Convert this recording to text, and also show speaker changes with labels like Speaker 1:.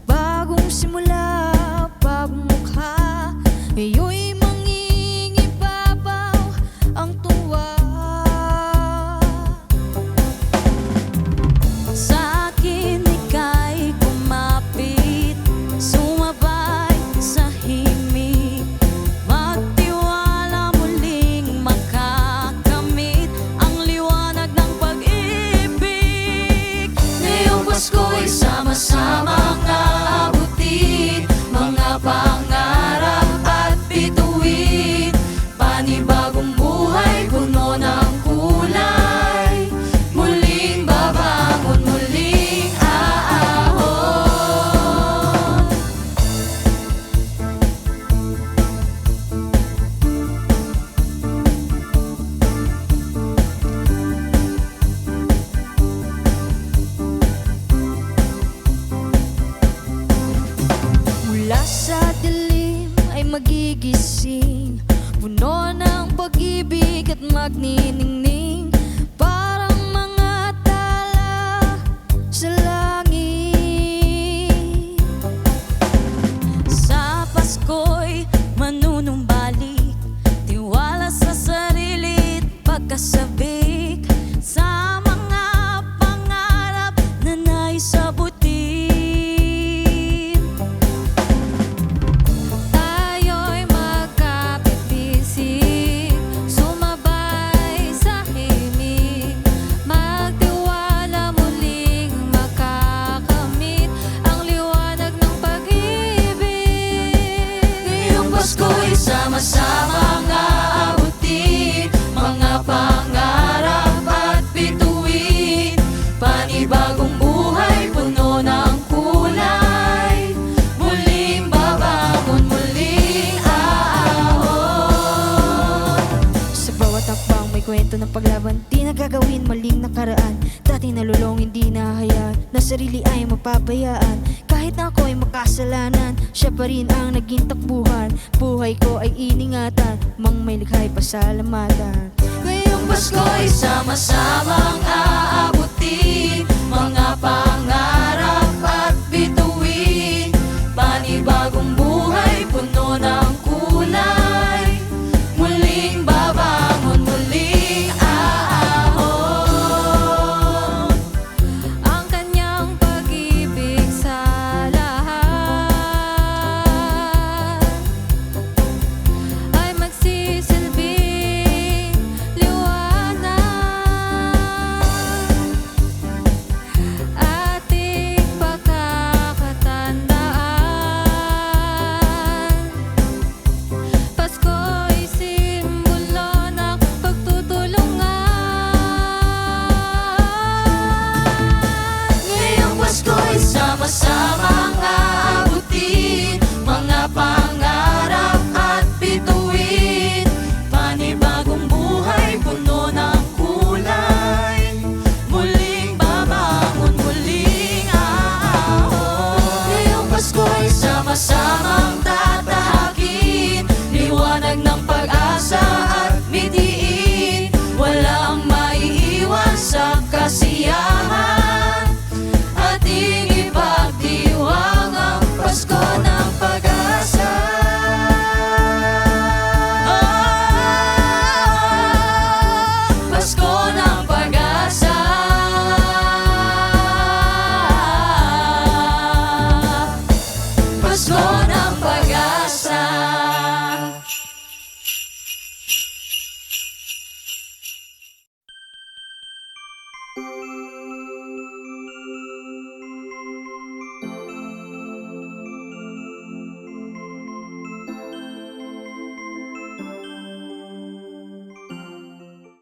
Speaker 1: Bagong simula, bagong mukha, ngayo'y mangingibabaw ang tuwa. Sa akin ika'y kumapit, sumabay sa himig, magtiwala muling makakamit ang liwanag ng pag-ibig. Ngayong Pasko'y sama-sama aabutin mga pangarap at bituin, panibagong buhay puno ng kulay, muling babangon, muling aahon. Mula sa dilim ay magigising, puno ng pag-ibig at magniningning, parang mga tala sa langit. Sa Pasko'y manunumbalik, tiwala sa sarili't pagkasabik, sa mga pangarap na naisabutin. Tayo'y magkapit-bisig, sumabay sa himig, magtiwala muling makakamit ang liwanag ng pag-ibig. Ngayong Pasko'y sama-samang aabutin mga pangarap at bituin, panibagong buhay puno ng kulay, muling babangon, muling aahon. Sa bawat hakbang may kwento ng paglaban, di na gagawin maling nakaraan, dating nalulong hindi nahahayaan, na sarili ay mapabayaan. Kahit na ako'y makasalanan, siya pa rin ang naging takbuhan, buhay ko ay iningatan, mang may likha'y pasalamatan. Ngayong Pasko'y sama-samang aabutin mga pangarap at bituin, panibagong buhay puno ng kulay, muling babangon, muling aahon. Ang kanyang pag-ibig sa lahat ay magsisilbing liwanag, ating pagkakatandaan. Pasko'y simbolo ng pagtutulungan. Ngayong Pasko'y sama-samang aabutin mga pangarap at bituin, panibagong buhay puno ng kulay, muling babangon, muling aahon. Ngayong Pasko'y sama-samang tatahakin liwanag ng pag-asa at mitiin, walang maiiwan sa kasiyahan, ating ipagdiwang ang Pasko ng pag-asa. Pasko ng pag-asa. Pasko ng pag-asa.